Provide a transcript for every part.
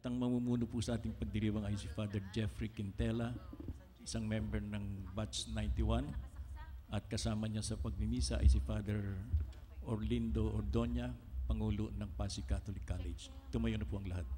ang mamumuno po sa ating pagdiriwang ay si Father Jeffrey Quintela, isang member ng Batch 91. At kasama niya sa pagmimisa ay si Father Orlindo Ordoña, Pangulo ng Pasig Catholic College. Tumayo na po ang lahat.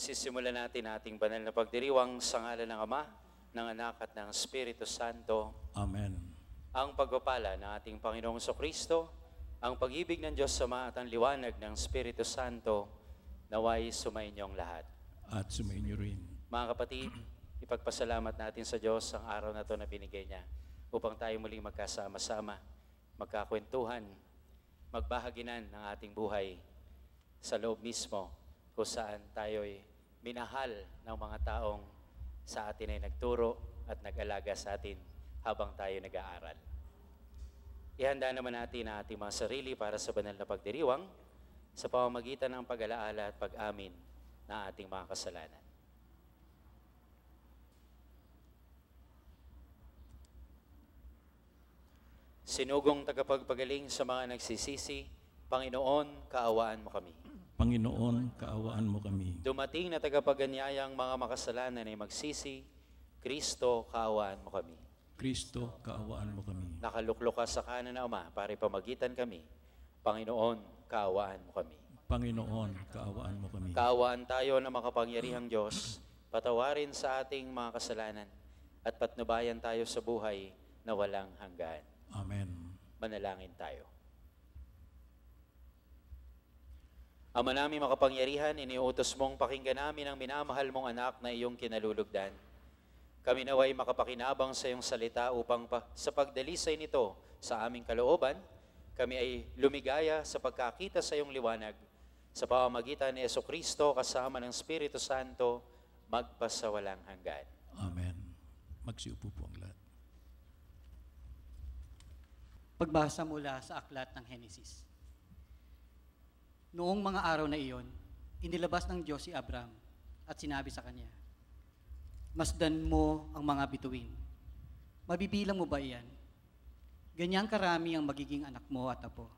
Sisimulan natin ating banal na pagdiriwang sa ngalan ng Ama, ng Anak at ng Espiritu Santo. Amen. Ang pagpapala ng ating Panginoong Jesucristo, ang pag-ibig ng Diyos Ama at ang liwanag ng Espiritu Santo naway sumainyong lahat. At sumainyo rin. Mga kapatid, ipagpasalamat natin sa Diyos ang araw na ito na binigay niya upang tayo muling magkasama-sama, magkakwentuhan, magbahaginan ng ating buhay sa loob mismo kung saan tayo'y minahal ng mga taong sa atin ay nagturo at nag-alaga sa atin habang tayo nag-aaral. Ihanda naman natin ang ating mga sarili para sa banal na pagdiriwang sa pamamagitan ng pag-alaala at pag-amin ng ating mga kasalanan. Sinugong tagapagpagaling sa mga nagsisisi, Panginoon, kaawaan mo kami. Panginoon, kaawaan mo kami. Dumating na tagapaganyayang mga makasalanan ay magsisi, Kristo, kaawaan mo kami. Kristo, kaawaan mo kami. Nakaluklok ka sa kanan na Ama para ipamagitan kami. Panginoon, kaawaan mo kami. Panginoon, kaawaan mo kami. Kaawaan tayo na makapangyarihang Diyos, patawarin sa ating mga kasalanan at patnubayan tayo sa buhay na walang hanggan. Amen. Manalangin tayo. Ama namin makapangyarihan, iniutos mong pakinggan namin ang minamahal mong anak na iyong kinalulugdan. Kami naway makapakinabang sa iyong salita upang sa pagdalisay nito sa aming kalooban, kami ay lumigaya sa pagkakita sa iyong liwanag. Sa pamamagitan ni Jesucristo kasama ng Espiritu Santo, magpasawalang hanggan. Amen. Magsiupo po ang lahat. Pagbasa mula sa aklat ng Henesis. Noong mga araw na iyon, inilabas ng Diyos si Abram at sinabi sa kanya, "Masdan mo ang mga bituin. Mabibilang mo ba iyan? Ganyang karami ang magiging anak mo at apo."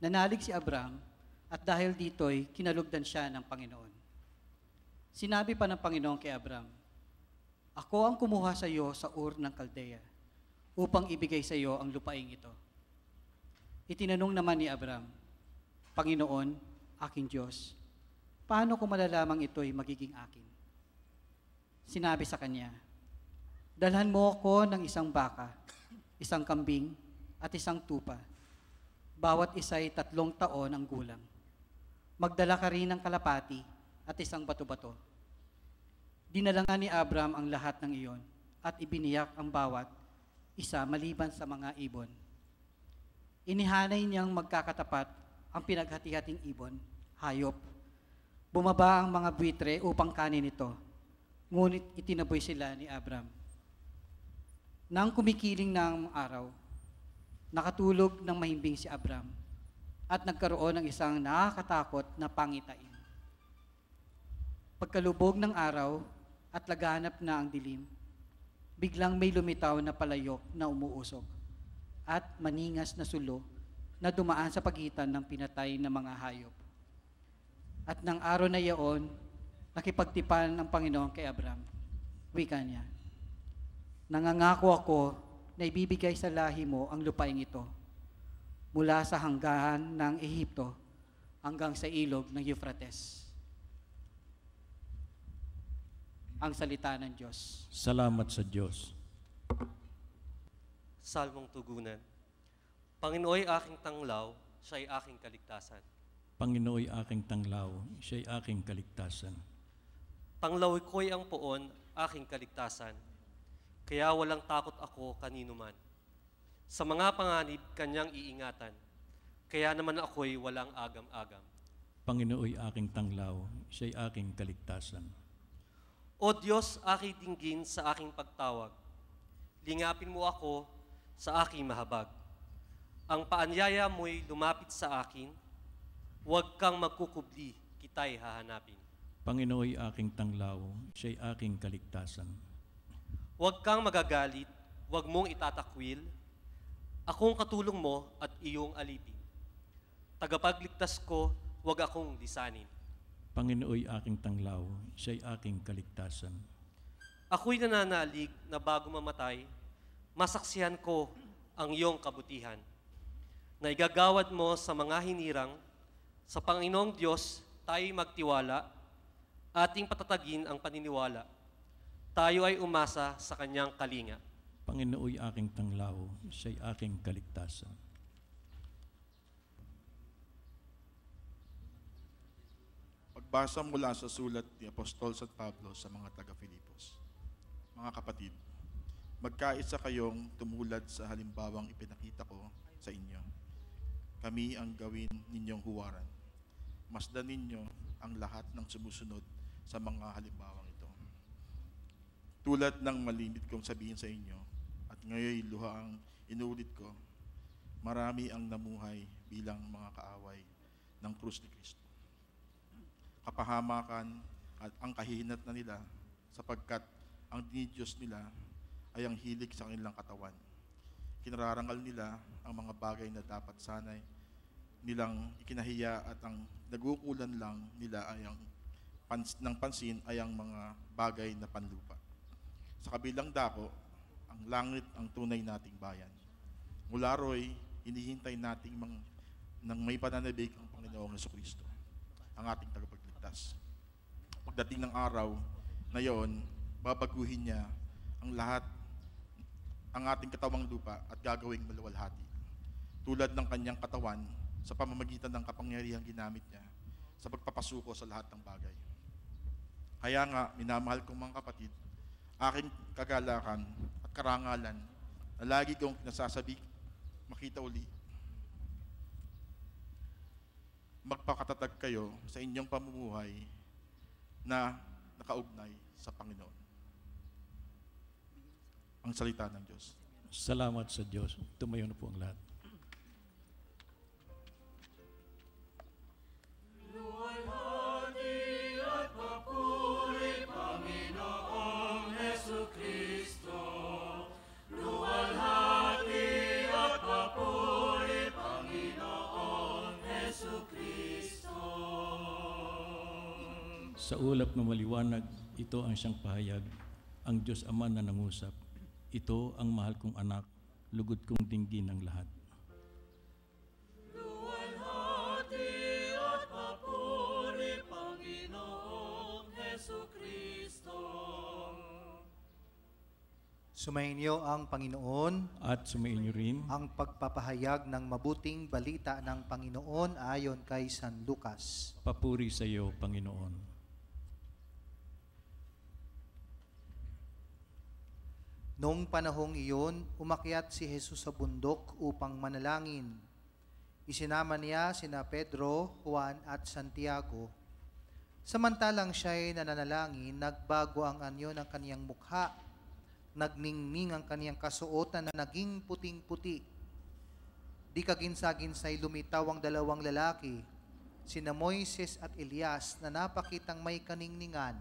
Nanalig si Abram at dahil dito'y kinalugdan siya ng Panginoon. Sinabi pa ng Panginoon kay Abram, "Ako ang kumuha sa iyo sa Ur ng Kaldea upang ibigay sa iyo ang lupaing ito." Itinanong naman ni Abram, "Panginoon, aking Diyos, paano ko malalamang ito'y magiging akin?" Sinabi sa kanya, "Dalhan mo ako ng isang baka, isang kambing, at isang tupa. Bawat isa ay 3 taon ang gulang. Magdala ka rin ng kalapati at isang bato-bato. Dinala nga ni Abram ang lahat ng iyon at ibiniyak ang bawat isa maliban sa mga ibon. Inihanay niyang magkakatapat ang pinaghati-hating ibon, hayop. Bumaba ang mga buitre upang kanin ito, ngunit itinaboy sila ni Abram. Nang kumikiling ng araw, nakatulog ng mahimbing si Abram at nagkaroon ng isang nakakatakot na pangitain. Pagkalubog ng araw at laganap na ang dilim, biglang may lumitaw na palayok na umuusok at maningas na sulo na dumaan sa pagitan ng pinatay na mga hayop. At ng araw na iyon, nakipagtipan ang Panginoon kay Abram. Wika niya, nangangako ako na ibibigay sa lahi mo ang lupaing ito mula sa hanggahan ng Ehipto hanggang sa ilog ng Euphrates. Ang salita ng Diyos. Salamat sa Diyos. Salmong tugunan. Panginooy aking tanglaw, siya'y aking kaligtasan. Panginooy aking tanglaw, siya'y aking kaligtasan. Tanglaw ko'y ang poon, aking kaligtasan. Kaya walang takot ako kanino man. Sa mga panganib, kanyang iingatan. Kaya naman ako'y walang agam-agam. Panginooy aking tanglaw, siya'y aking kaligtasan. O Diyos, aking dinggin sa aking pagtawag. Lingapin mo ako sa aking mahabag. Ang paanyaya mo'y lumapit sa akin. Huwag kang magkukubli, kita'y hahanapin. Panginooy aking tanglaw, siya'y aking kaligtasan. Huwag kang magagalit, huwag mong itatakwil. Akong katulong mo at iyong alipin. Tagapagligtas ko, huwag akong lisanin. Panginooy aking tanglaw, siya'y aking kaligtasan. Ako'y nananalig na bago mamatay, masaksihan ko ang iyong kabutihan. Na igagawad mo sa mga hinirang, sa Panginoong Diyos tayo'y magtiwala, ating patatagin ang paniniwala. Tayo ay umasa sa kanyang kalinga. Panginooy aking tanglaw, siya'y aking kaligtasan. Pagbasa mula sa sulat ni Apostol San Pablo sa mga taga-Filipos. Mga kapatid, magkaisa kayong tumulad sa halimbawang ipinakita ko sa inyo. Kami ang gawin ninyong huwaran. Masdan ninyo ang lahat ng sumusunod sa mga halimbawang ito. Tulad ng malimit kong sabihin sa inyo, at ngayon luhaang inuulit ko, marami ang namuhay bilang mga kaaway ng krus ni Kristo. Kapahamakan at ang kahihinat na nila sapagkat ang dinidiyos nila ay ang hilig sa kanilang katawan. Kinararangal nila ang mga bagay na dapat sanay nilang ikinahiya at ang nagukulan lang nila ay ang ng pansin ay ang mga bagay na panlupa. Sa kabilang dako, ang langit ang tunay nating bayan. Mula ro'y hinihintay nating ng may pananabik ang Panginoong Jesucristo, ang ating tagapagligtas. Pagdating ng araw na yon, babaguhin niya ang lahat, ang ating katawang lupa at gagawing maluwalhati. Tulad ng kanyang katawan sa pamamagitan ng kapangyarihang ginamit niya sa pagpapasuko sa lahat ng bagay. Kaya nga, minamahal kong mga kapatid, aking kagalakan at karangalan na lagi kong nasasabi, makita uli, magpakatatag kayo sa inyong pamumuhay na nakaugnay sa Panginoon. Ang salita ng Diyos. Salamat sa Diyos. Tumayo na po ang lahat. Sa ulap na maliwanag, ito ang siyang pahayag, ang Diyos Ama na nangusap. Ito ang mahal kong anak, lugod kong dinggin ng lahat. Luwalhati at papuri, Panginoong Jesucristo. Sumainyo ang Panginoon, at sumainyo rin ang pagpapahayag ng mabuting balita ng Panginoon ayon kay San Lucas. papuri sa iyo, Panginoon. Noong panahong iyon, umakyat si Jesus sa bundok upang manalangin. Isinama niya sina Pedro, Juan at Santiago. Samantalang siya'y nananalangin, nagbago ang anyo ng kaniyang mukha. Nagningning ang kaniyang kasuotan na naging puting-puti. Di kaginsa-ginsay lumitaw ang dalawang lalaki, sina Moises at Elias, na napakitang may kaningningan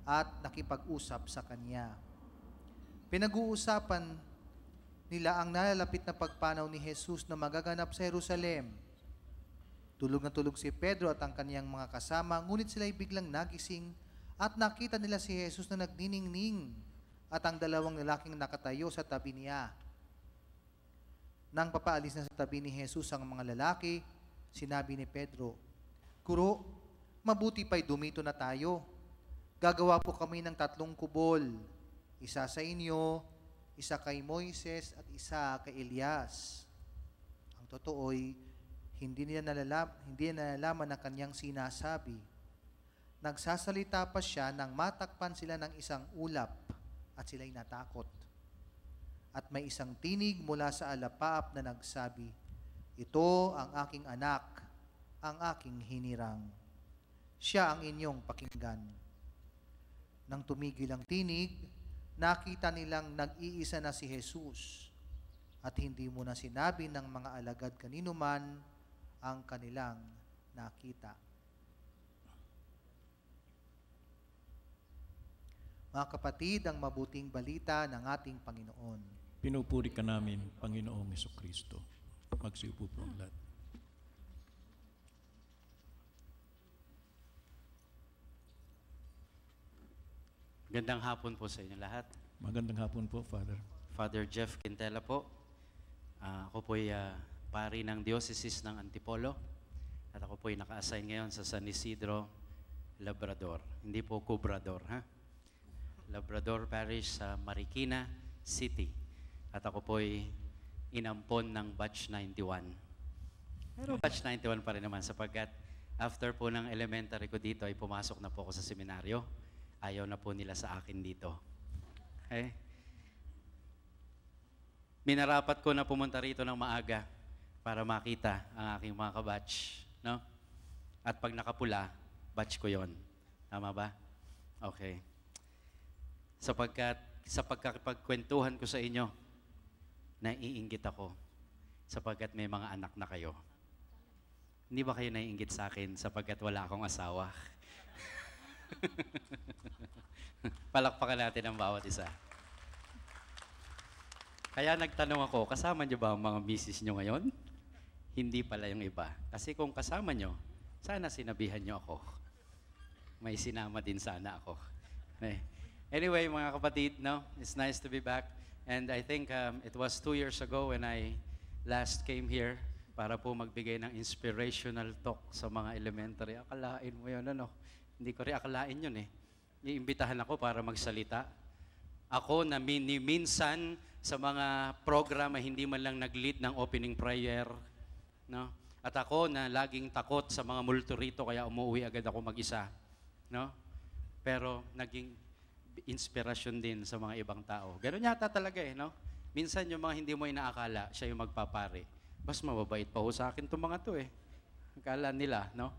at nakipag-usap sa kanya. Pinag-uusapan nila ang nalalapit na pagpanaw ni Jesus na magaganap sa Jerusalem. Tulog na tulog si Pedro at ang kaniyang mga kasama, ngunit sila'y biglang nagising at nakita nila si Jesus na nagniningning at ang dalawang lalaking nakatayo sa tabi niya. Nang papaalis na sa tabi ni Jesus ang mga lalaki, sinabi ni Pedro, "Guro, mabuti pa'y dumito na tayo. Gagawa po kami ng 3 kubol, isa sa inyo, isa kay Moises at isa kay Elias." Ang totoo'y hindi niya nalalaman ang kanyang sinasabi. Nagsasalita pa siya nang matakpan sila ng isang ulap at sila'y natakot. At may isang tinig mula sa alapaap na nagsabi, "Ito ang aking anak, ang aking hinirang. Siya ang inyong pakinggan." Nang tumigil ang tinig, nakita nilang nag-iisa na si Jesus at hindi mo na sinabi ng mga alagad kanino man ang kanilang nakita. Mga kapatid, ang mabuting balita ng ating Panginoon. Pinupuri ka namin, Panginoong Jesucristo. Magsiupo po ang lahat. Gandang hapon po sa inyo lahat. Magandang hapon po, Father. Father Jeff Quintela po. Ako po'y pari ng Diocese ng Antipolo. At ako po'y naka-assign ngayon sa San Isidro, Labrador. Hindi po Cobrador, ha? Labrador Parish sa Marikina City. At ako po'y inampon ng Batch 91. Pero Batch 91 pa rin naman sapagkat after po ng elementary ko dito ay pumasok na po ako sa seminaryo. Ayaw na po nila sa akin dito. Okay? Minarapat ko na pumunta rito ng maaga para makita ang aking mga kabatch. No? At pag nakapula, batch ko yon. Tama ba? Okay. Sapagkat sa pagkakapagkwentuhan ko sa inyo, naiinggit ako sapagkat may mga anak na kayo. Hindi ba kayo naiinggit sa akin sapagkat wala akong asawa? Palakpakan natin ang bawat isa. Kaya nagtanong ako, kasama niyo ba ang mga misis niyo ngayon? Hindi pala yung iba. Kasi kung kasama niyo, sana sinabihan niyo ako. May sinama din sana ako. Anyway, mga kapatid, no, it's nice to be back. And I think it was 2 years ago when I last came here para po magbigay ng inspirational talk sa mga elementary. Akalain mo yun, ano? Hindi ko rin akalain yun eh. Iimbitahan ako para magsalita. Ako na minsan sa mga programa hindi man lang nag-lead ng opening prayer. No? At ako na laging takot sa mga multo rito kaya umuwi agad ako mag-isa. No? Pero naging inspirasyon din sa mga ibang tao. Ganun yata talaga eh, no? Minsan yung mga hindi mo inaakala, siya yung magpapari. Mas mababait pa ho sa akin itong mga to eh. Akala nila, no?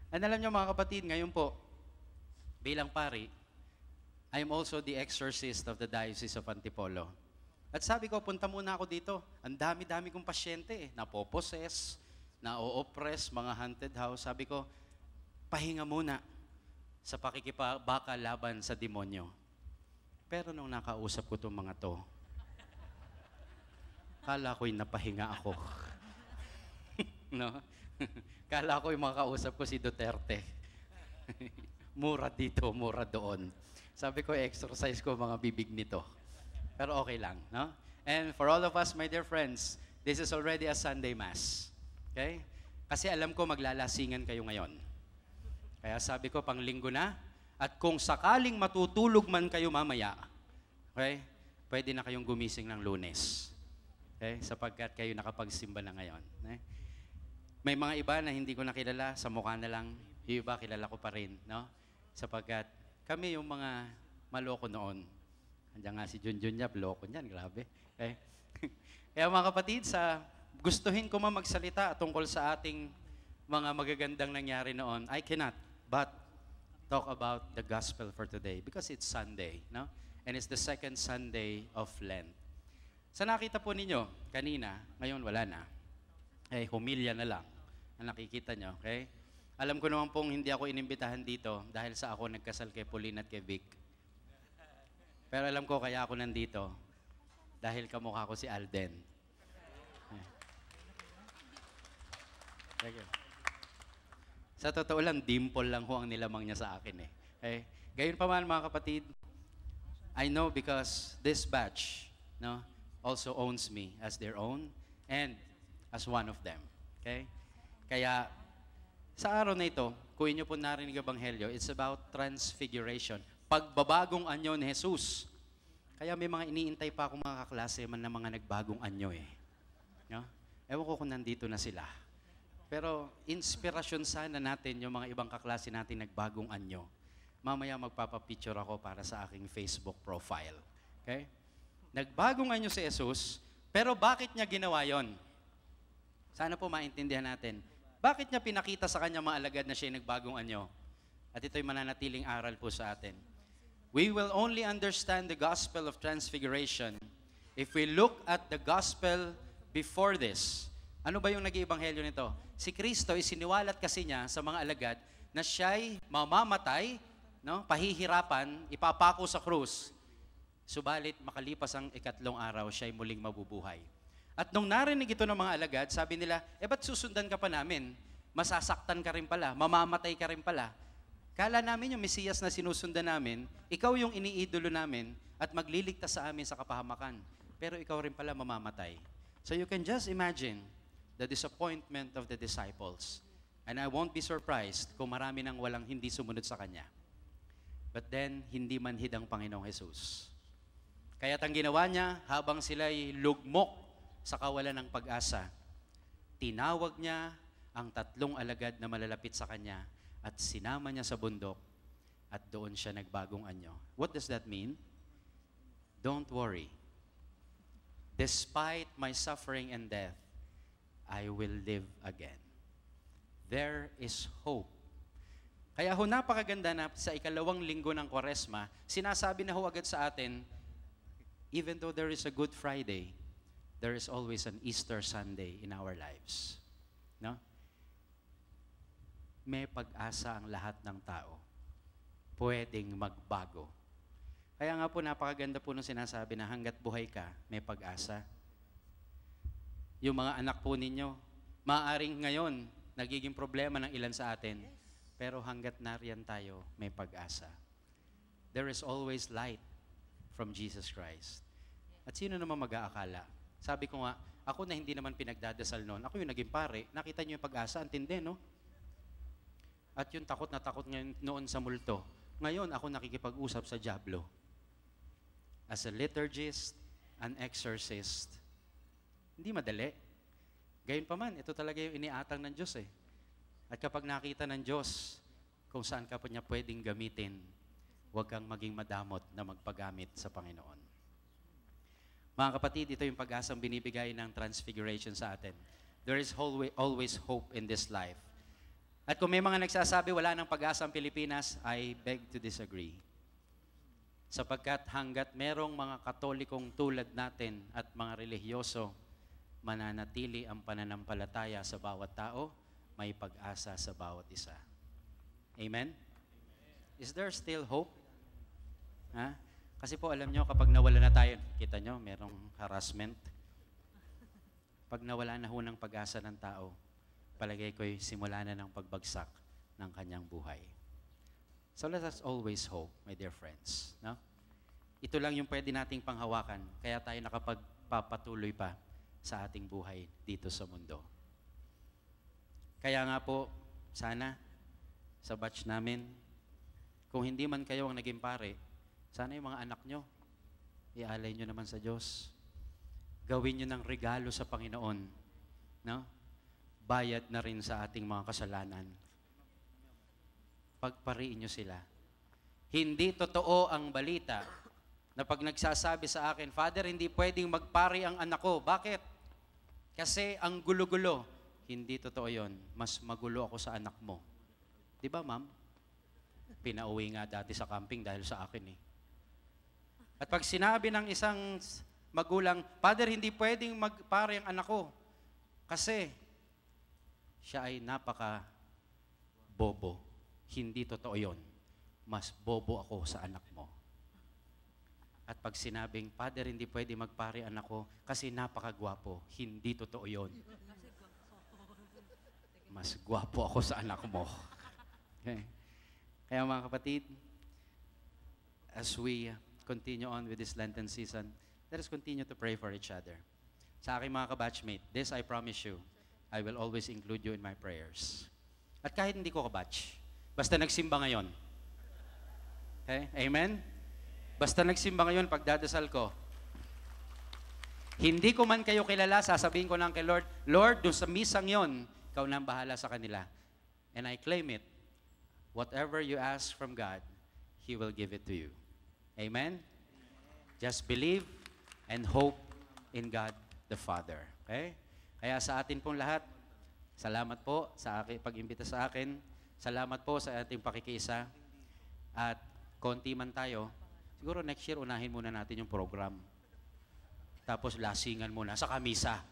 And alam nyo mga kapatid, ngayon po, bilang pari, I am also the exorcist of the Diocese of Antipolo. At sabi ko, punta muna ako dito. Ang dami-dami kong pasyente eh. Napoposes, na-o-oppress, mga haunted house. Sabi ko, pahinga muna sa pakikibaka laban sa demonyo. Pero nung nakausap ko itong mga to, kala ko'y napahinga ako. No? Kala ko'y makausap ko si Duterte. Mura dito, mura doon. Sabi ko, exercise ko mga bibig nito. Pero okay lang, no? And for all of us, my dear friends, this is already a Sunday Mass. Okay? Kasi alam ko maglalasingan kayo ngayon. Kaya sabi ko, panglinggo na. At kung sakaling matutulog man kayo mamaya, okay? pwede na kayong gumising ng Lunes. Okay? Sapagkat kayo nakapagsimba na ngayon. Okay? May mga iba na hindi ko nakilala, sa mukha na lang. Yung iba, kilala ko pa rin. No? Sapagkat kami yung mga maloko noon. Andiyan nga si Junjun Yap, loko niyan, grabe. Okay? Kaya mga kapatid, gustuhin ko magsalita tungkol sa ating mga magagandang nangyari noon, I cannot but talk about the gospel for today because it's Sunday, no? And it's the second Sunday of Lent. Sa nakita po ninyo kanina, ngayon wala na. Humilya na lang ang nakikita nyo, okay? Alam ko naman pong hindi ako inimbitahan dito dahil sa ako nagkasal kay Pauline at kay Vic. Pero alam ko kaya ako nandito dahil kamukha ko si Alden. Thank you. Sa totoo lang, dimple lang ho ang nilamang niya sa akin eh. Okay? Gayon pa man mga kapatid, I know because this batch also owns me as their own and as one of them. Okay? Kaya sa araw na ito, kung inyo po narinig ang Ebanghelyo, it's about transfiguration. Pagbabagong anyo ni Jesus. Kaya may mga iniintay pa akong mga kaklase man na mga nagbagong anyo eh. No? Ewan ko kung nandito na sila. Pero inspirasyon sana natin yung mga ibang kaklase natin nagbagong anyo. Mamaya magpapapicture ako para sa aking Facebook profile. Okay? Nagbagong anyo si Jesus, pero bakit niya ginawa yon? Sana po maintindihan natin. Bakit niya pinakita sa kanya mga alagad na siya nagbagong anyo? At ito'y mananatiling aral po sa atin. We will only understand the gospel of transfiguration if we look at the gospel before this. Ano ba yung nag-iibanghelyo nito? Si Kristo, isiniwalat kasi niya sa mga alagad na siya'y mamamatay, pahihirapan, ipapako sa krus. Subalit, makalipas ang 3 araw, siya'y muling mabubuhay. At nung narinig ito ng mga alagad, sabi nila, ba't susundan ka pa namin? Masasaktan ka rin pala, mamamatay ka rin pala. Kala namin yung Mesiyas na sinusundan namin, ikaw yung iniidolo namin at magliligtas sa amin sa kapahamakan. Pero ikaw rin pala mamamatay. So you can just imagine the disappointment of the disciples. And I won't be surprised kung marami nang walang hindi sumunod sa Kanya. But then, hindi manhid ang Panginoong Jesus. Kaya't ang ginawa niya, habang sila'y lugmok sa kawalan ng pag-asa, tinawag niya ang 3 alagad na malalapit sa Kanya at sinama niya sa bundok at doon siya nagbagong anyo. What does that mean? Don't worry. Despite my suffering and death, I will live again. There is hope. Kaya ho, napakaganda na sa 2nd linggo ng Kwaresma, sinasabi na ho agad sa atin, even though there is a Good Friday, there is always an Easter Sunday in our lives. No? May pag-asa ang lahat ng tao. Pwedeng magbago. Kaya nga po, napakaganda po nung sinasabi na hanggat buhay ka, may pag-asa. Yung mga anak po ninyo, maaaring ngayon, nagiging problema ng ilan sa atin, pero hanggat nariyan tayo, may pag-asa. There is always light from Jesus Christ. At sino naman mag-aakala? Sabi ko nga, ako na hindi naman pinagdadasal noon, ako yung naging pare, nakita niyo yung pag-asa, ang tindi, no? At yung takot na takot ngayon noon sa multo, ngayon ako nakikipag-usap sa dyablo. As a liturgist, an exorcist, hindi madali. Gayon pa man, ito talaga yung iniatang ng Diyos eh. At kapag nakita ng Diyos kung saan ka pa niya pwedeng gamitin, huwag kang maging madamot na magpagamit sa Panginoon. Mga kapatid, ito yung pag-asang binibigay ng transfiguration sa atin. There is always hope in this life. At kung may mga nagsasabi wala ng pag-asa ang Pilipinas, I beg to disagree. Sapagkat hanggat merong mga Katolikong tulad natin at mga relihiyoso, mananatili ang pananampalataya sa bawat tao, may pag-asa sa bawat isa. Amen? Is there still hope? Ha? Kasi po alam nyo, kapag nawala na tayo, kita nyo, merong harassment. Pag nawala na ho ng pag-asa ng tao, palagay ko'y simula na ng pagbagsak ng kanyang buhay. So let us always hope, my dear friends. No? Ito lang yung pwede nating panghawakan, kaya tayo nakapagpapatuloy pa sa ating buhay dito sa mundo. Kaya nga po, sana, sa batch namin, kung hindi man kayo ang naging pare, sana yung mga anak nyo, ialay nyo naman sa Diyos. Gawin nyo ng regalo sa Panginoon. No? Bayad na rin sa ating mga kasalanan. Pagpariin nyo sila. Hindi totoo ang balita na pag nagsasabi sa akin, Father, hindi pwedeng magpari ang anak ko. Bakit? Kasi ang gulo-gulo. Hindi totoo yon. Mas magulo ako sa anak mo. Di ba, ma'am? Pinauwi nga dati sa camping dahil sa akin eh. At pag sinabi ng isang magulang, Father, hindi pwedeng magpari ang anak ko. Kasi siya ay napaka-bobo. Hindi totoo yon. Mas bobo ako sa anak mo. At pag sinabing, Father, hindi pwede magpari anak ko kasi napakagwapo. Hindi totoo yon. Mas gwapo ako sa anak mo. Okay. Kaya mga kapatid, as we continue on with this Lenten season, let us continue to pray for each other. Sa aking mga kabatchmate, this I promise you, I will always include you in my prayers. At kahit hindi ko kabatch, basta nagsimba ngayon. Okay? Amen? Basta nagsimba ngayon, pagdadasal ko, hindi ko man kayo kilala, sasabihin ko lang kay Lord, Lord, doon sa misang yon, ikaw na ang bahala sa kanila. And I claim it. Whatever you ask from God, He will give it to you. Amen? Just believe and hope in God the Father. Okay? Kaya sa atin pong lahat, salamat po sa pag-imbita sa akin. Salamat po sa ating pakikiisa. At konti man tayo, siguro next year unahin muna natin yung program. Tapos lasingan muna sa kamisa.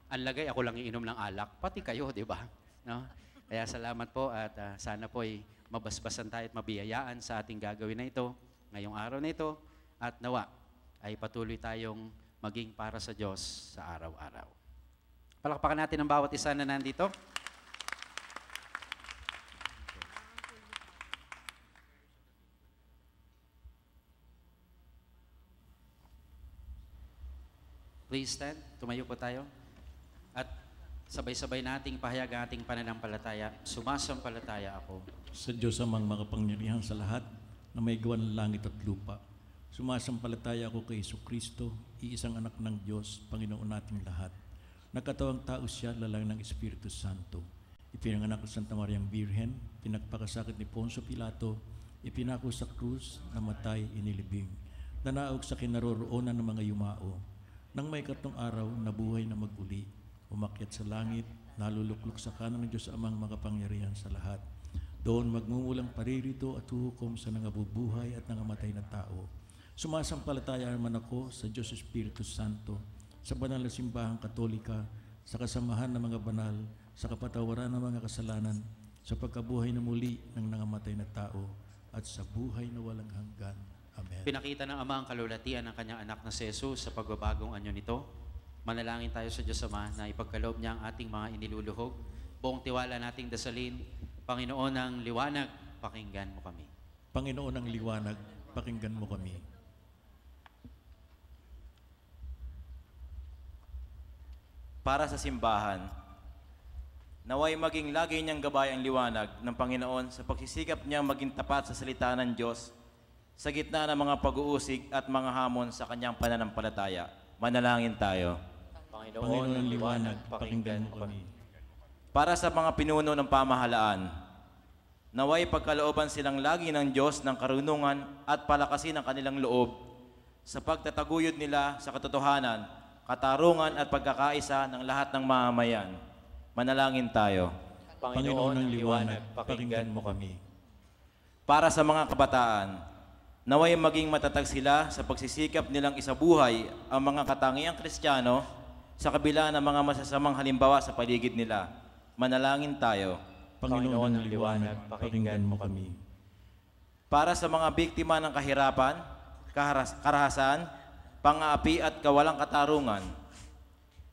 Ang lagay, ako lang iinom ng alak. Pati kayo, di ba? No? Kaya salamat po at sana po ay mabasbasan tayo at mabiyayaan sa ating gagawin na ito, ngayong araw na ito, at nawa ay patuloy tayong maging para sa Diyos sa araw-araw. Palakpakan natin ang bawat isa na nandito. Please stand. Tumayo po tayo. At sabay-sabay nating pahayag ang ating pananampalataya. Sumasampalataya ako Sa Diyos amang makapangyarihan sa lahat na may gawa ng langit at lupa. Sumasampalataya ako kay Jesucristo, iisang anak ng Diyos, Panginoon nating lahat. Nagkatawang tao siya, lalang ng Espiritu Santo. Ipinanganak ng Santa Mariang Birhen, pinagpakasakit ni Poncio Pilato, ipinako sa krus, namatay, inilibing. Nanaog sa kinaroroonan ng mga yumao. Nang may katong araw, nabuhay na maguli. Umakyat sa langit, naluluklok sa kanan ng Diyos amang makapangyarihan sa lahat. Doon magmumulang paririto at huhukom sa nangabubuhay at nangamatay na tao. Sumasampalataya naman ako sa Diyos Espiritu Santo, sa banal na simbahang katolika, sa kasamahan ng mga banal, sa kapatawaran ng mga kasalanan, sa pagkabuhay na muli ng nangamatay na tao, at sa buhay na walang hanggan. Amen. Pinakita ng Ama ang kalulatian ng kanyang anak na si Jesus sa pagbabagong anyo nito. Manalangin tayo sa Diyos Ama na ipagkaloob niya ang ating mga iniluluhog. Buong tiwala nating dasalin, Panginoon ng liwanag, pakinggan mo kami. Panginoon ng liwanag, pakinggan mo kami. Para sa simbahan, naway maging lagi niyang gabay ang liwanag ng Panginoon sa pagsisikap niyang maging tapat sa salita ng Diyos sa gitna ng mga pag-uusig at mga hamon sa kanyang pananampalataya. Manalangin tayo. Panginoon ng liwanag, pakinggan mo kami. Para sa mga pinuno ng pamahalaan, naway pagkalooban silang lagi ng Diyos ng karunungan at palakasin ang kanilang loob sa pagtataguyod nila sa katotohanan, katarungan at pagkakaisa ng lahat ng mamamayan. Manalangin tayo. Panginoon ng liwanag, pakinggan mo kami. Para sa mga kabataan, naway maging matatag sila sa pagsisikap nilang isabuhay ang mga katangiang Kristiyano sa kabila ng mga masasamang halimbawa sa paligid nila. Manalangin tayo. Panginoon ng liwanag, pakinggan mo kami. Para sa mga biktima ng kahirapan, karahasan, pang-aapi at kawalang katarungan,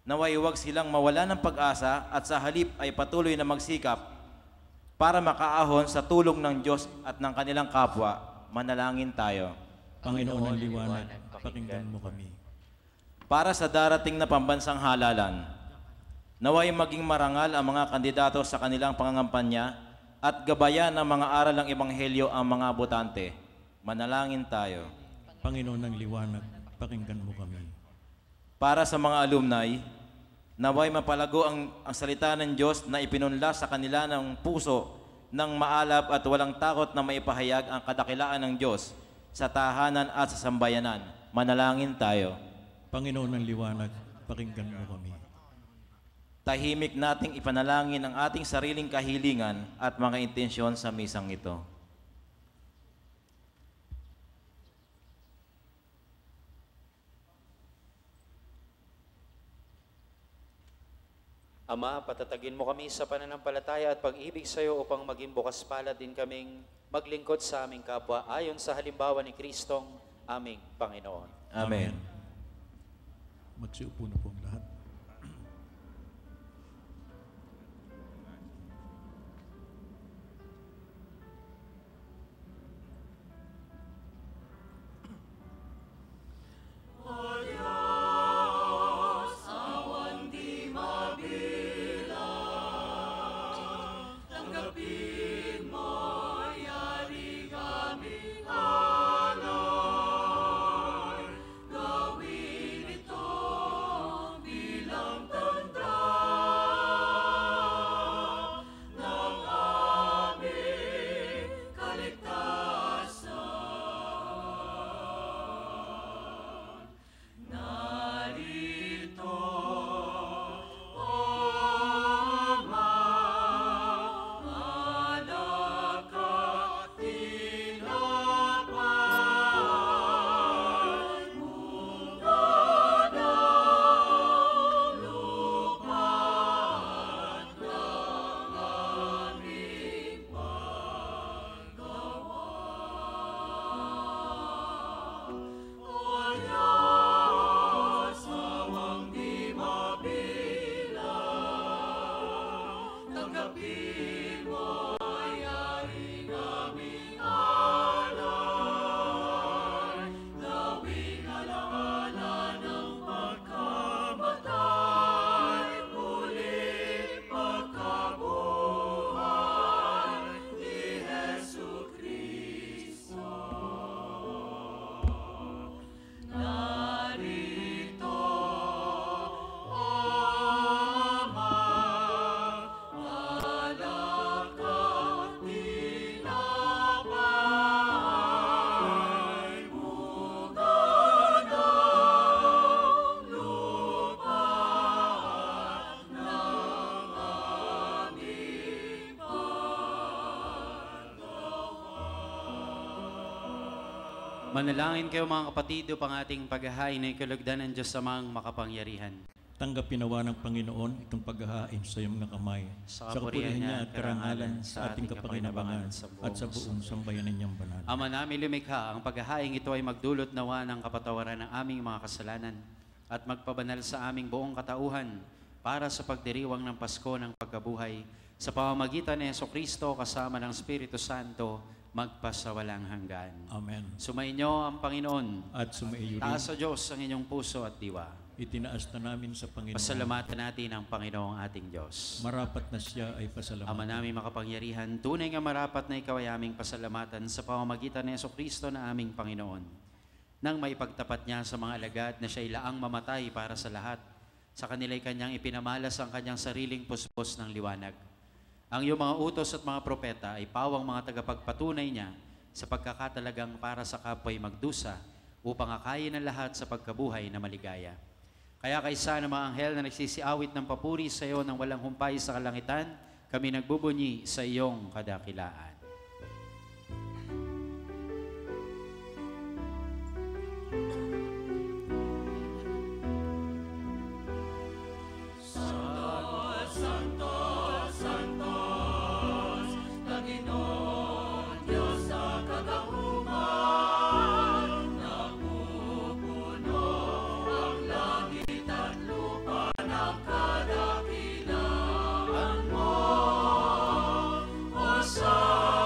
naway huwag silang mawala ng pag-asa at sa halip ay patuloy na magsikap para makaahon sa tulong ng Diyos at ng kanilang kapwa. Manalangin tayo. Panginoon ng liwanag, pakinggan mo kami. Para sa darating na pambansang halalan, naway maging marangal ang mga kandidato sa kanilang pangangampanya at gabayan ng mga aral ng Ebanghelyo ang mga botante. Manalangin tayo. Panginoon ng liwanag, pakinggan mo kami. Para sa mga alumni, naway mapalago ang salita ng Diyos na ipinunla sa kanila ng puso ng maalab at walang takot na maipahayag ang kadakilaan ng Diyos sa tahanan at sa sambayanan. Manalangin tayo. Panginoon ng liwanag, pakinggan mo kami. Tahimik nating ipanalangin ang ating sariling kahilingan at mga intensyon sa misang ito. Ama, patatagin mo kami sa pananampalataya at pag-ibig sa iyo upang maging bukas palad din kaming maglingkod sa aming kapwa ayon sa halimbawa ni Kristong aming Panginoon. Amen. Magsiupo na po ang lahat. Manalangin kayo mga kapatid upang ating paghahain ay kalugdan ng Diyos samang makapangyarihan. Tanggapin nawa ng Panginoon itong paghahain sa iyong mga kamay, Sa sa kapurihan kapurihan niya at karangalan sa ating kapakinabangan at sa buong sambayanan niyang banal. Ama namin lumikha, ang paghahain ito ay magdulot nawa ng kapatawaran ng aming mga kasalanan at magpabanal sa aming buong katauhan para sa pagdiriwang ng Pasko ng pagkabuhay sa pamamagitan ni Jesucristo kasama ng Espiritu Santo magpasawalang hanggan. Amen. Sumainyo ang Panginoon. At sumaiyo rin, Taas sa Diyos ang inyong puso at diwa. itinaas na namin sa Panginoon. Pasalamatan natin ang Panginoong ating Diyos. Marapat na siya ay pasalamatan. Ama namin makapangyarihan, tunay nga marapat na ikaw ay aming pasalamatan sa pamamagitan ni Jesucristo na aming Panginoon. Nang maipagtapat niya sa mga alagad na siya'y laang mamatay para sa lahat, sa kanila'y kanyang ipinamalas ang kanyang sariling puspos ng liwanag. Ang iyong mga utos at mga propeta ay pawang mga tagapagpatunay niya sa pagkakatalagang para sa kapwa'y magdusa upang akayin ang lahat sa pagkabuhay na maligaya. Kaya kaysa ng mga anghel na nagsisiawit ng papuri sa iyo ng walang humpay sa kalangitan, kami nagbubunyi sa iyong kadakilaan. Sa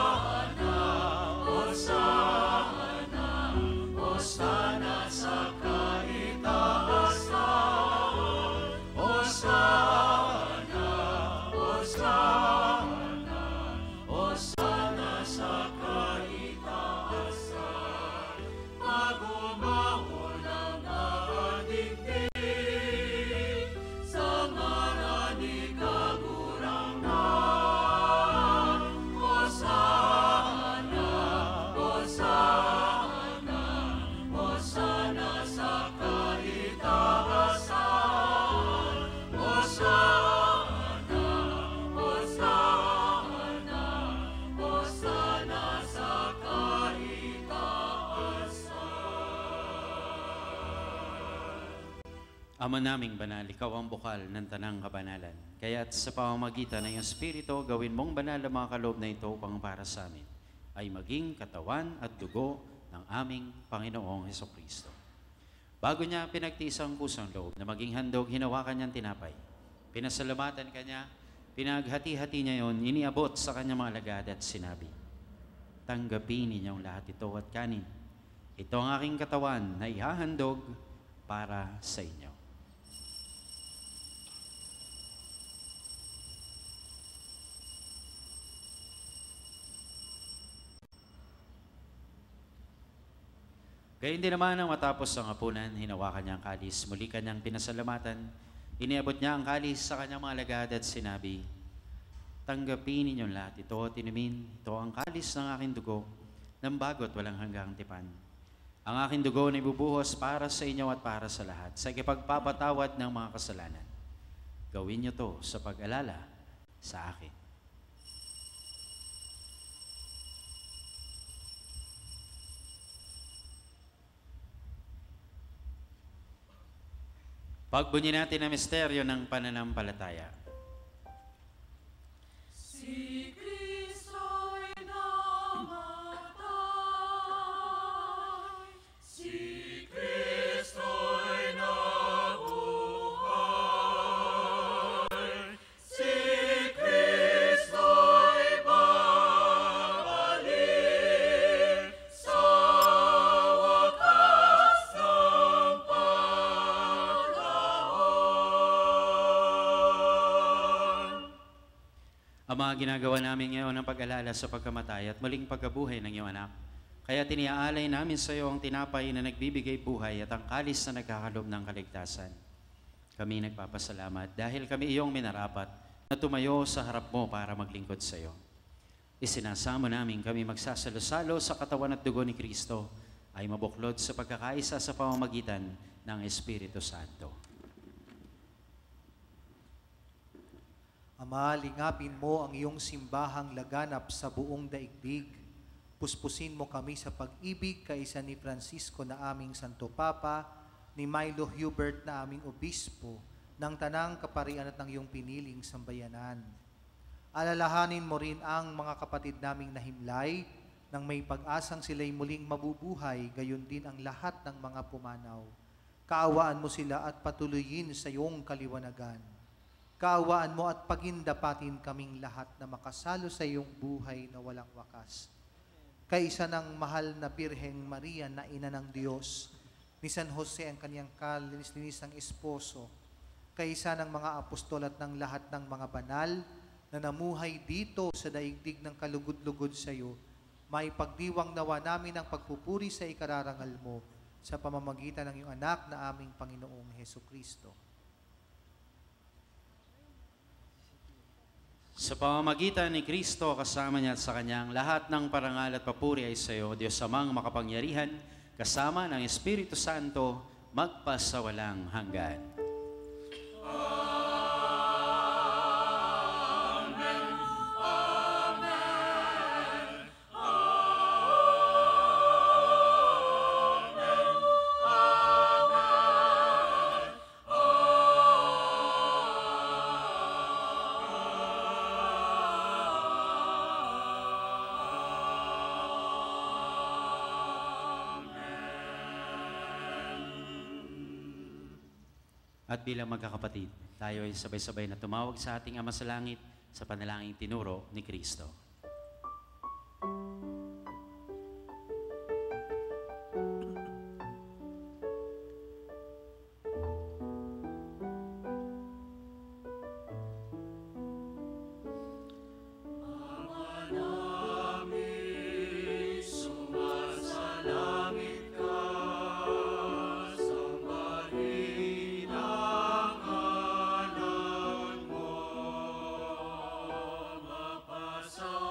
Ama naming banal, ikaw ang bukal ng tanang kabanalan. Kaya't sa pamamagitan ng iyong Espiritu, gawin mong banal ang mga kaloob na ito upang para sa amin ay maging katawan at dugo ng aming Panginoong Hesukristo. Bago niya pinagtiis ang pusang loob na maging handog, hinawakan niyang tinapay. Pinasalamatan kanya, pinaghati-hati niya yon, iniabot sa kanyang mga alagad at sinabi, tanggapin ninyong lahat ito at kanin. Ito ang aking katawan na ihahandog para sa inyo. Gayun din naman ang matapos ang hapunan, hinawakan niya ang kalis, muli kanyang pinasalamatan, iniabot niya ang kalis sa kanyang mga alagad at sinabi, tanggapin ninyong lahat ito at inumin, ito ang kalis ng aking dugo, ng bago at walang hanggang tipan. Ang aking dugo na ibubuhos para sa inyo at para sa lahat, sa ikipagpapatawad ng mga kasalanan. Gawin niyo to sa pag-alala sa akin. Pagbunyi natin ang misteryo ng pananampalataya. Si Kristo'y namatay, si Kristo'y nabuhay, si Kristo'y babalik sa wakas ng Ang mga ginagawa namin ngayon ng pag-alala sa pagkamatay at muling pagkabuhay ng iyong anak. Kaya tiniaalay namin sa iyo ang tinapay na nagbibigay buhay at ang kalis na nagkakalob ng kaligtasan. Kami nagpapasalamat dahil kami iyong minarapat na tumayo sa harap mo para maglingkod sa iyo. Isinasamo namin kami magsasalo-salo sa katawan at dugo ni Kristo ay mabuklod sa pagkakaisa sa pamamagitan ng Espiritu Santo. Ama, lingapin mo ang iyong simbahang laganap sa buong daigdig. Puspusin mo kami sa pag-ibig kaisa ni Francisco na aming Santo Papa, ni Milo Hubert na aming Obispo, ng Tanang Kaparian at ng iyong piniling sambayanan. Alalahanin mo rin ang mga kapatid naming nahimlay, nang may pag-asang sila'y muling mabubuhay, gayon din ang lahat ng mga pumanaw. Kaawaan mo sila at patuloyin sa iyong kaliwanagan. Kaawaan mo at pagindapatin kaming lahat na makasalo sa iyong buhay na walang wakas. Kaisa ng mahal na Birheng Maria na ina ng Diyos, ni San Jose ang kanyang kalinis-linisang esposo, kaisa ng mga apostol at ng lahat ng mga banal na namuhay dito sa daigdig ng kalugod-lugod sa iyo, may pagdiwang nawa namin ang pagpupuri sa ikararangal mo sa pamamagitan ng iyong anak na aming Panginoong Hesukristo. Sa pamamagitan ni Kristo, kasama niya at sa Kanyang lahat ng parangal at papuri ay sa iyo, Diyos Amang makapangyarihan, kasama ng Espiritu Santo, magpasawalang hanggan. At bilang magkakapatid, tayo ay sabay-sabay na tumawag sa ating Ama sa Langit sa panalangin tinuro ni Kristo. So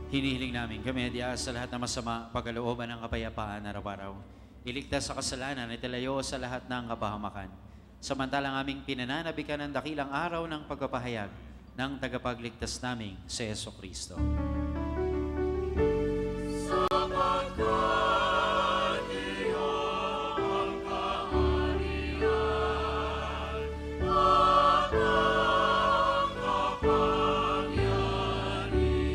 Hinihiling namin kami sa lahat ng masama, pagkalooban ng kapayapaan araw-araw. Iligtas sa kasalanan at ilayo sa lahat ng kapahamakan. Samantalang aming pinananabikan ng dakilang araw ng pagpapahayag ng tagapagligtas naming si Jesucristo. Sapagkat iyong ang kaharian at ang kapangyarihan at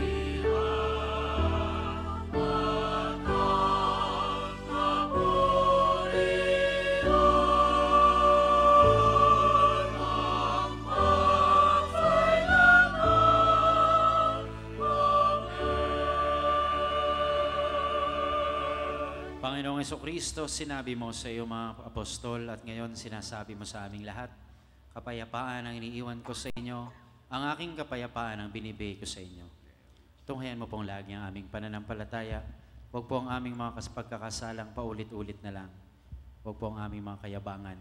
ang kapurihan ang magkailanman. Panginoong Jesucristo, sinabi mo sa iyong mga apostol at ngayon sinasabi mo sa aming lahat, kapayapaan ang iniiwan ko sa inyo, ang aking kapayapaan ang binibigay ko sa inyo. Tunghayan mo pong lagi ang aming pananampalataya. Huwag po ang aming mga pagkakasalang paulit-ulit na lang. Huwag po ang aming mga kayabangan.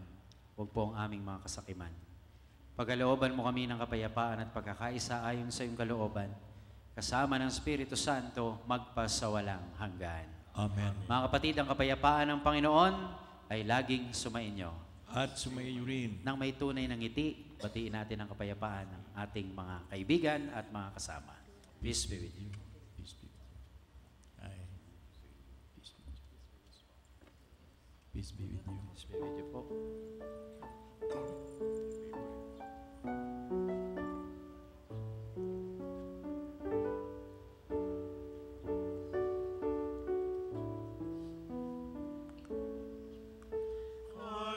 Huwag po ang aming mga kasakiman. Pagkalooban mo kami ng kapayapaan at pagkakaisa ayon sa iyong kalooban, kasama ng Espiritu Santo, magpasawalang hanggan. Amen. Mga kapatid, ang kapayapaan ng Panginoon ay laging sumainyo. At sumayo rin. Nang may tunay ng ngiti, batiin natin ang kapayapaan ng ating mga kaibigan at mga kasama. Peace be with you. Peace be with you. Ay. Peace be with you. Peace be with you po.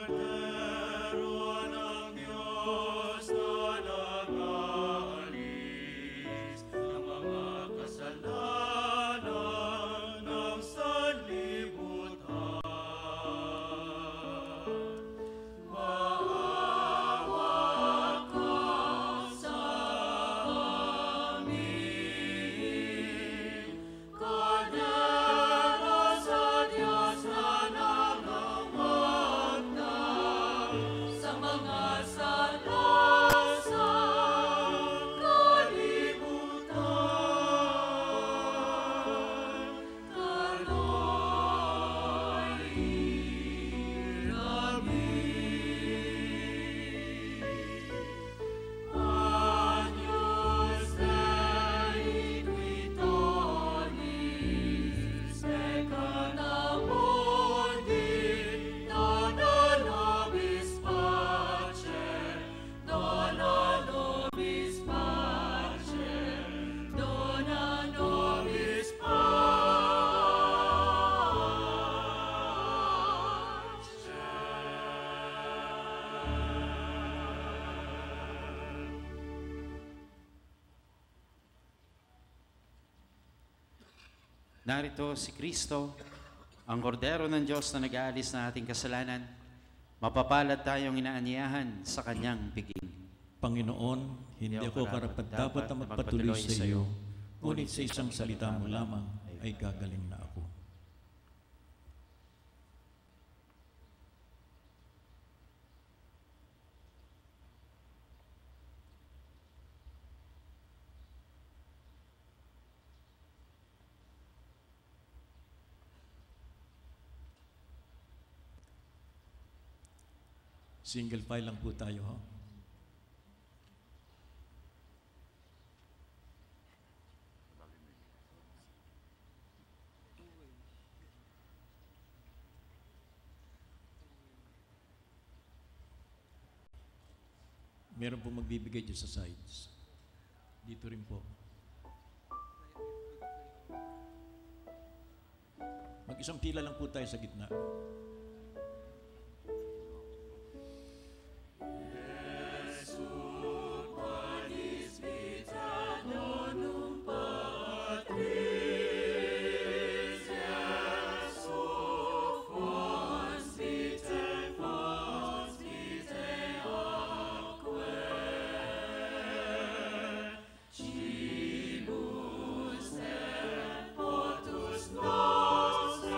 Kordero ng Diyos na nag-aalis ng mga kasalanan ng sanlibutan. Maawa ka sa amin. Kordero sa Diyos na nangangawag sa mga sala sa kalibutan. Taloy namin. Agnus Dei qui tollis peccata mundi, dona nobis pace, dona nobis pace, dona nobis pace. Narito si Kristo, ang kordero ng Diyos na nag-aalis ng ating kasalanan. Mapapalad tayong inaanyayahan sa kanyang piging. Panginoon, hindi ako karapat-dapat na magpatuloy sa iyo, ngunit sa isang salita mo lamang ay gagaling na ako. Single file lang po tayo, ha? Meron po magbibigay dyan sa sides. Dito rin po. Mag-isang pila lang po tayo sa gitna. Potus noster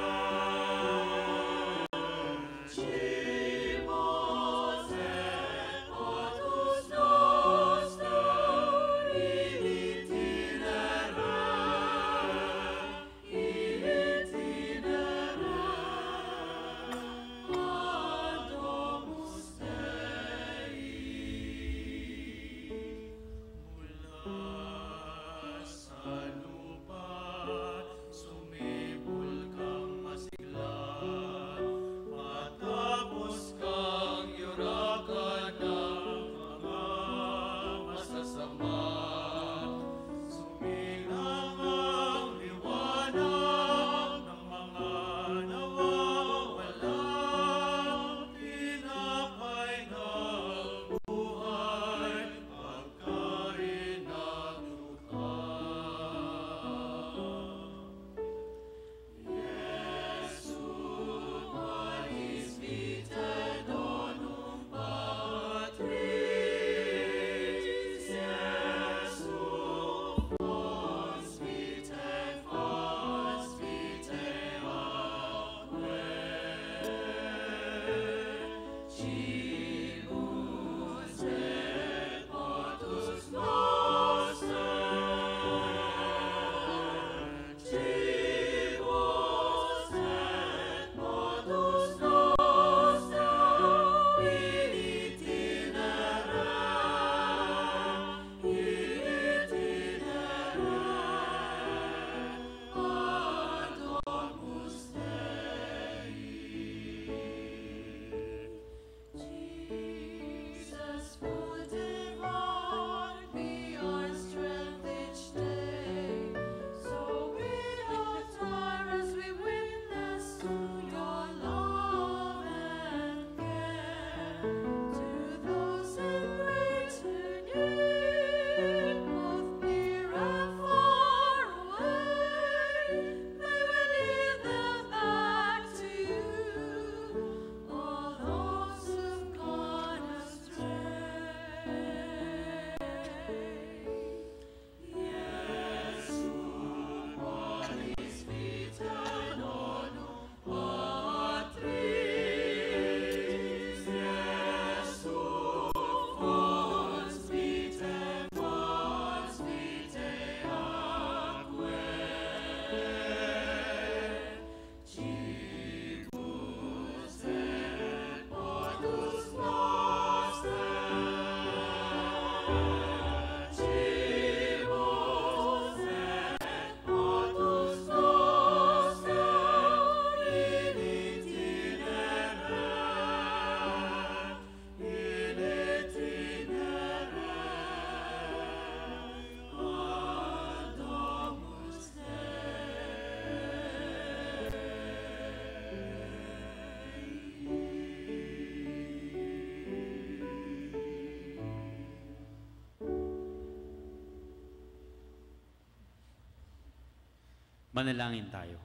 Manalangin tayo.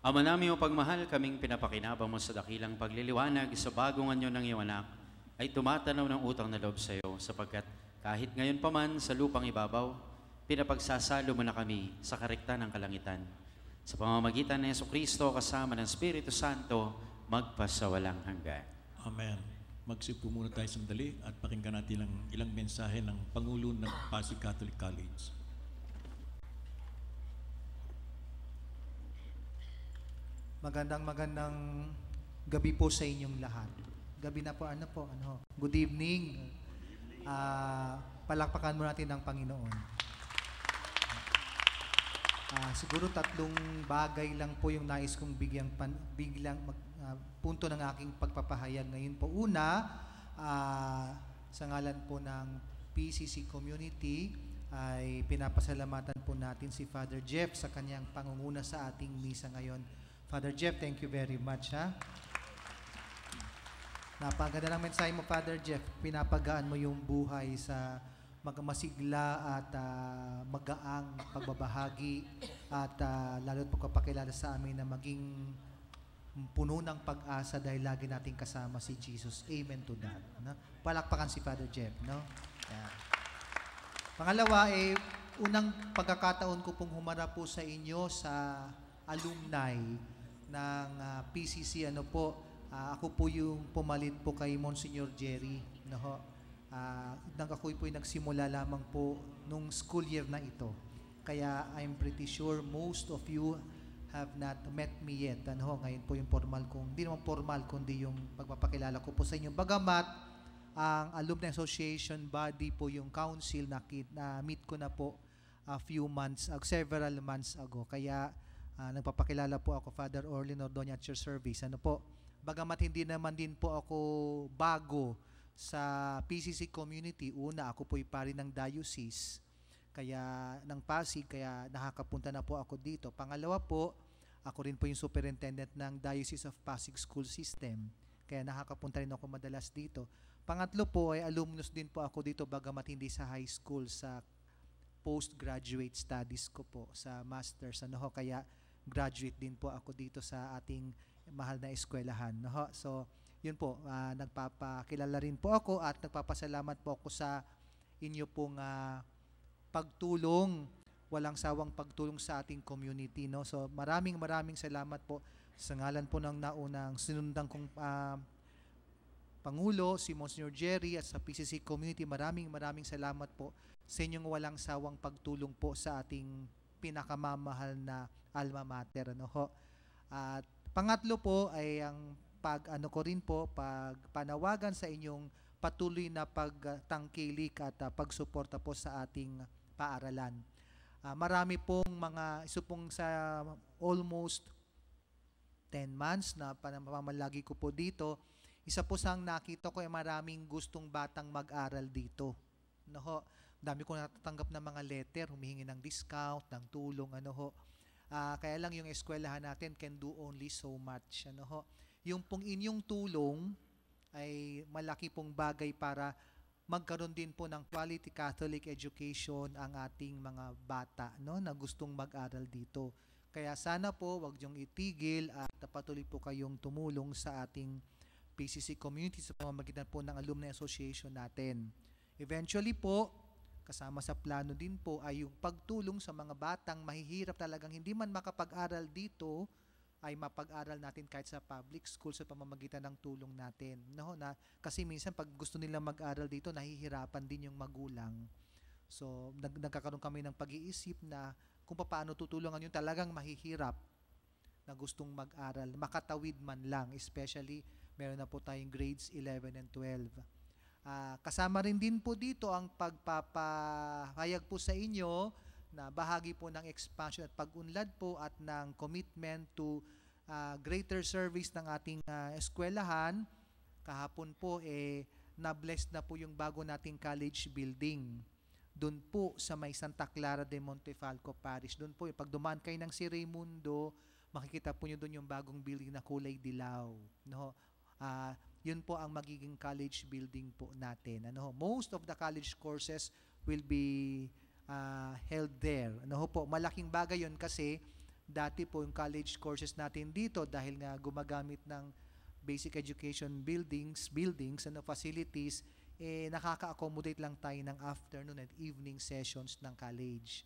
Ama namin o pagmahal, kaming pinapakinabang mo sa dakilang pagliliwanag sa bagong anyo ng iyong anak, ay tumatanaw ng utang na loob sa iyo, sapagkat kahit ngayon pa man sa lupang ibabaw, pinapagsasalo mo na kami sa karekta ng kalangitan. Sa pamamagitan ng Jesucristo kasama ng Espiritu Santo, magpasawalang hanggan. Amen. Magsipo muna tayo sandali at pakinggan natin ilang mensahe ng Pangulo ng Pasig Catholic College. Magandang gabi po sa inyong lahat. Gabi na po, Good evening. Palakpakan mo natin ang Panginoon. Siguro tatlong bagay lang po yung nais kong biglang punto ng aking pagpapahayag ngayon po. Una, sa ngalan po ng PCC Community, ay pinapasalamatan po natin si Father Jeff sa kanyang pangunguna sa ating misa ngayon. Father Jeff, thank you very much, ha? Napaganda ng mensahe mo, Father Jeff. Pinapagaan mo yung buhay sa masigla at magaang pagbabahagi at lalo't pagpapakilala sa amin na maging puno ng pag-asa dahil lagi nating kasama si Jesus. Amen to that. No? Palakpakan si Father Jeff, no? Yeah. Pangalawa, unang pagkakataon ko pong humarap po sa inyo sa alumni ng PCC. Ako po yung pumalit po kay Monsignor Jerry. Ako po yung nagsimula lamang po nung school year na ito. Kaya I'm pretty sure most of you have not met me yet. Ngayon po yung formal kong, hindi naman formal, kundi yung pagpapakilala ko po sa inyo. Bagamat ang Alumni Association body po yung council na meet ko na po several months ago. Kaya nagpapakilala po ako, Father Orlin Ordoña at your service. Bagamat hindi naman din po ako bago sa PCC community. Una, ako po'y pari ng diocese, kaya ng Pasig, kaya nakakapunta na po ako dito. Pangalawa po, ako rin po yung superintendent ng Diocese of Pasig School System, kaya nakakapunta rin ako madalas dito. Pangatlo po ay alumnus din po ako dito, bagamat hindi sa high school, sa postgraduate studies ko po, sa masters, kaya graduate din po ako dito sa ating mahal na eskwelahan. So, yun po, nagpapakilala rin po ako at nagpapasalamat po ako sa inyo pong pagtulong, walang sawang pagtulong sa ating community. So, maraming salamat po sa ngalan po ng naunang sinundang kong Pangulo, si Monsignor Jerry, at sa PCC community. Maraming salamat po sa inyong walang sawang pagtulong po sa ating pinakamamahal na alma mater. At pangatlo po ay ang pagpanawagan sa inyong patuloy na pagtangkilik at pagsuporta po sa ating paaralan. Marami pong sa almost 10 months na pamamalagi ko po dito, isa po sang nakita ko ay maraming gustong batang mag-aral dito. Dami ko natatanggap ng mga letter, humihingi ng discount, ng tulong, kaya lang yung eskwelahan natin can do only so much. Yung pong inyong tulong ay malaki pong bagay para magkaroon din po ng quality Catholic education ang ating mga bata na gustong mag-aral dito. Kaya sana po wag niyong itigil at patuloy po kayong tumulong sa ating PCC community sa pamamagitan po ng Alumni Association natin. Eventually po, kasama sa plano din po ay yung pagtulong sa mga batang mahihirap talagang hindi man makapag-aral dito, ay mapag-aral natin kahit sa public school sa pamamagitan ng tulong natin. Kasi minsan pag gusto nila mag-aral dito, nahihirapan din yung magulang. So, nagkakaroon kami ng pag-iisip na kung paano tutulungan yung talagang mahihirap na gustong mag-aral, makatawid man lang, especially meron na po tayong grades 11 and 12. Kasama rin din po dito ang pagpapahayag po sa inyo na bahagi po ng expansion at pag-unlad po at ng commitment to greater service ng ating eskwelahan. Kahapon po na-bless na po yung bago nating college building. Doon po sa may Santa Clara de Montefalco Parish. Doon po, pag dumaan kayo ng si Raimundo, makikita po nyo doon yung bagong building na kulay dilaw. Yun po ang magiging college building po natin. Most of the college courses will be held there. Malaking bagay yun kasi dati po yung college courses natin dito dahil nga gumagamit ng basic education buildings, facilities, nakaka-accommodate lang tayo ng afternoon and evening sessions ng college.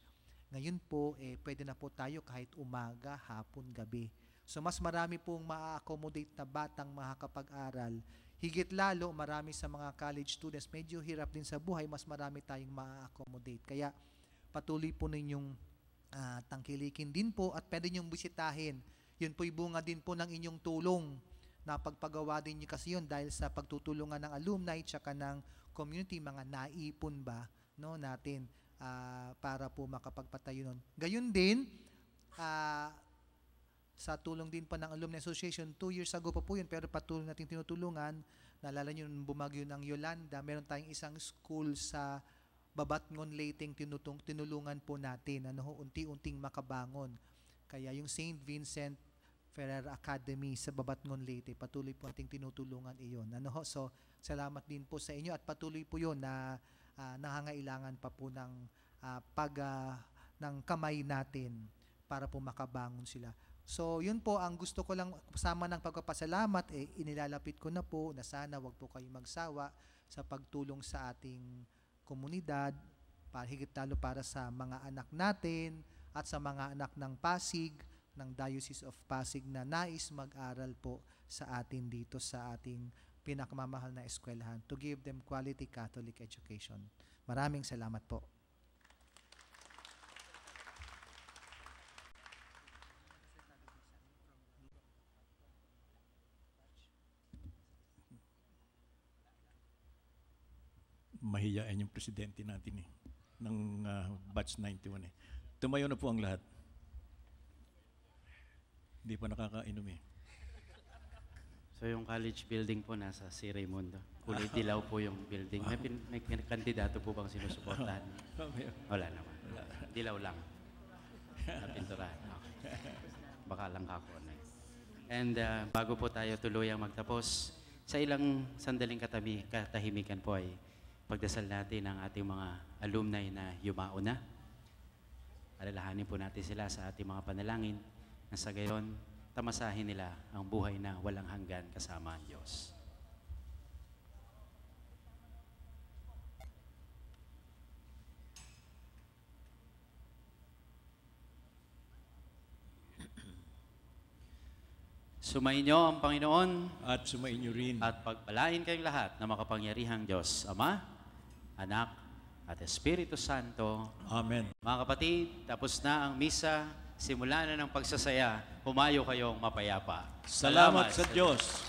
Ngayon po, pwede na po tayo kahit umaga, hapon, gabi. So mas marami pong ma-accommodate na batang makakapag-aral. Higit lalo, marami sa mga college students, medyo hirap din sa buhay, mas marami tayong ma-accommodate. Kaya patuloy po ninyong tangkilikin din po at pwede nyong bisitahin. Yun po'y bunga din po ng inyong tulong na pagpagawa din nyo kasi yun dahil sa pagtutulungan ng alumni tsaka ng community, mga naipon ba natin para po makapagpatayo nun. Gayun din, sa tulong din pa ng Alumni Association, 2 years ago pa po yun, pero patuloy natin tinutulungan. Naalala nyo nung bumagyo ng Yolanda, meron tayong isang school sa Babatngon, Leyte, tinulungan po natin, unti-unting makabangon. Kaya yung St. Vincent Ferrer Academy sa Babatngon, Leyte, patuloy po ating tinutulungan iyon. So, salamat din po sa inyo at patuloy po yun na nangangailangan pa po ng kamay natin para po makabangon sila. So, yun po ang gusto ko lang kasama ng pagpapasalamat, inilalapit ko na po na sana wag po kayo magsawa sa pagtulong sa ating komunidad, higit lalo para sa mga anak natin at sa mga anak ng Pasig, ng Diocese of Pasig na nais mag-aral po sa atin dito sa ating pinakamamahal na eskwelahan to give them quality Catholic education. Maraming salamat po. Mahiyain yung presidente natin ng batch 91 Tumayo na po ang lahat. Hindi pa nakakainom So yung college building po nasa si Raimundo. Kulay dilaw po yung building. May kandidato po bang sinusuportahan? Wala naman. Dilaw lang. Napinturahan. Okay. Baka lang ako. And bago po tayo tuluyang magtapos, sa ilang sandaling katahimikan po ay pagdasal natin ang ating mga alumni na yumao na. Alalahanin po natin sila sa ating mga panalangin na sa gayon, tamasahin nila ang buhay na walang hanggan kasama ang Diyos. Sumainyo ang Panginoon At sumainyo rin. at pagpalain kayong lahat na makapangyarihang Diyos, Ama, Anak, at Espiritu Santo. Amen. Mga kapatid, tapos na ang misa, simula na ng pagsasaya, humayo kayong mapayapa. Salamat sa Diyos.